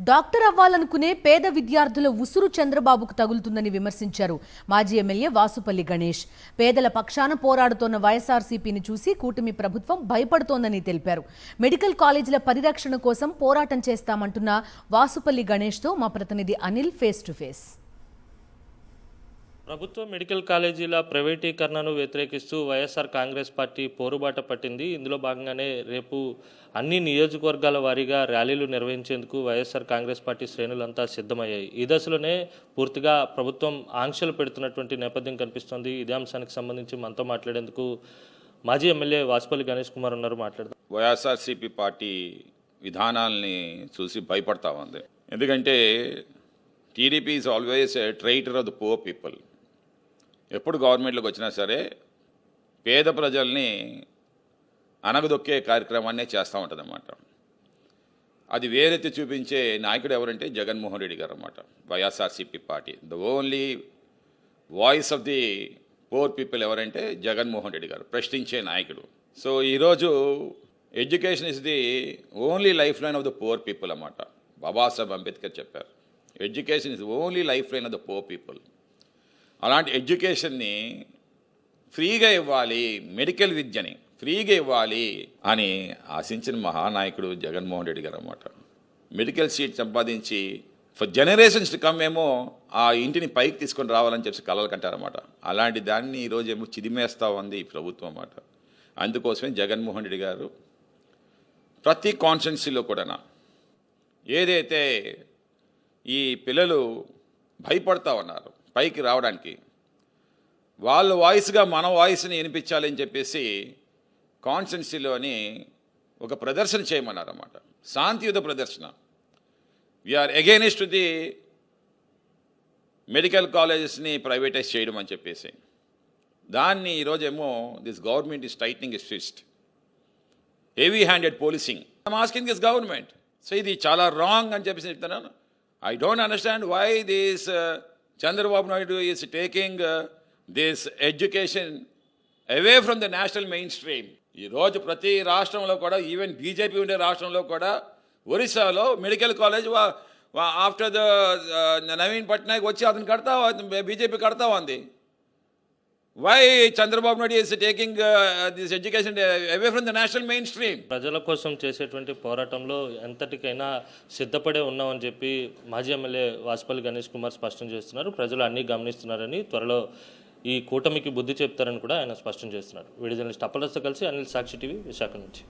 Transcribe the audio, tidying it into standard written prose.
Doctor అవ్వాలనుకునే పేద విద్యార్థుల ఉసురు చంద్రబాబుకు తగులుతుందని విమర్శించారు మాజీ ఎమ్మెల్యే వాసుపల్లి గణేష్. పేదల పక్షాన పోరాడుతోన్న వైఎస్ఆర్సీపీని చూసి కూటమి ప్రభుత్వం భయపడుతోందని తెలిపారు. మెడికల్ కాలేజీల పరిరక్షణ కోసం పోరాటం చేస్తామంటున్న వాసుపల్లి గణేష్తో మా ప్రతినిధి అనిల్ ఫేస్ టు ఫేస్. ప్రభుత్వ మెడికల్ కాలేజీల ప్రైవేటీకరణను వ్యతిరేకిస్తూ వైఎస్ఆర్ కాంగ్రెస్ పార్టీ పోరుబాట పట్టింది. ఇందులో భాగంగానే రేపు అన్ని నియోజకవర్గాల వారీగా ర్యాలీలు నిర్వహించేందుకు వైఎస్ఆర్ కాంగ్రెస్ పార్టీ శ్రేణులంతా సిద్ధమయ్యాయి. ఈ దశలోనే పూర్తిగా ప్రభుత్వం ఆంక్షలు పెడుతున్నటువంటి నేపథ్యం కనిపిస్తోంది. ఇదే అంశానికి సంబంధించి మనతో మాట్లాడేందుకు మాజీ ఎమ్మెల్యే వాసుపల్లి గణేష్ కుమార్ ఉన్నారు. మాట్లాడదాం. వైఎస్ఆర్సీపీ పార్టీ విధానాల్ని చూసి భయపడతా ఉంది. ఎందుకంటే TDP is always a traitor of the poor people. ఎప్పుడు గవర్నమెంట్లోకి వచ్చినా సరే పేద ప్రజల్ని అనగదొక్కే కార్యక్రమాన్నే చేస్తూ ఉంటుంది అన్నమాట. అది వేరెత్తి చూపించే నాయకుడు ఎవరంటే జగన్మోహన్ రెడ్డి గారు అన్నమాట. YSRCP party the only voice of the poor people ఎవరంటే జగన్మోహన్ రెడ్డి గారు, ప్రశ్నించే నాయకుడు. సో ఈరోజు education is the only life line of the poor people అన్నమాట. బాబాసాహెబ్ అంబేద్కర్ చెప్పారు, education is only life line of the poor people. అలాంటి ఎడ్యుకేషన్ని ఫ్రీగా ఇవ్వాలి, మెడికల్ విద్యని ఫ్రీగా ఇవ్వాలి అని ఆశించిన మహానాయకుడు జగన్మోహన్ రెడ్డి గారు అన్నమాట. మెడికల్ సీట్ సంపాదించి ఫర్ జనరేషన్స్ టు కమ్ ఏమో ఆ ఇంటిని పైకి తీసుకొని రావాలని చెప్పి కలలు కంటారన్నమాట. అలాంటి దాన్ని ఈరోజు ఏమో చిదిమేస్తూ ఉంది ఈ ప్రభుత్వం అన్నమాట. అందుకోసమే జగన్మోహన్ రెడ్డి గారు ప్రతి కాన్స్టిట్యున్సీలో కూడా ఏదైతే ఈ పిల్లలు భయపడతా ఉన్నారు పైకి రావడానికి, వాళ్ళ వాయిస్గా మన వాయిస్ని వినిపించాలని చెప్పేసి కాన్స్టిట్యున్సీలోని ఒక ప్రదర్శన చేయమన్నారన్నమాట. శాంతియుత ప్రదర్శన. వీఆర్ అగెయిన్స్ట్ ది మెడికల్ కాలేజెస్ని ప్రైవేటైజ్ చేయడం అని చెప్పేసి దాన్ని ఈరోజేమో this government is tightening its fist, heavy handed policing. I'm asking this government. So ఇది చాలా రాంగ్ అని చెప్పేసి చెప్తున్నాను. I don't understand why this Chandrababu Naidu is taking this education away from the national mainstream. ఈ రోజు ప్రతి రాష్ట్రంలో కూడా, ఈవెన్ బీజేపీ ఉండే రాష్ట్రంలో కూడా, ఒరిస్సాలో medical college after the Naveen Patnaik వచ్చి అతను బీజేపీ కడతా ఉంది. Why Chandrababu Naidu is taking this education away from the national mainstream? ప్రజల కోసం చేసేటువంటి పోరాటంలో ఎంతటికైనా సిద్ధపడే ఉన్నామని చెప్పి మాజీ ఎమ్మెల్యే వాసుపల్లి గణేష్ కుమార్ స్పష్టం చేస్తున్నారు. ప్రజలు అన్నీ గమనిస్తున్నారని, త్వరలో ఈ కూటమికి బుద్ధి చెప్తారని కూడా ఆయన స్పష్టం చేస్తున్నారు. వీడియో జర్నలిస్ట్ అప్పలతో కలిసి అనిల్, సాక్షి టీవీ, విశాఖ నుంచి.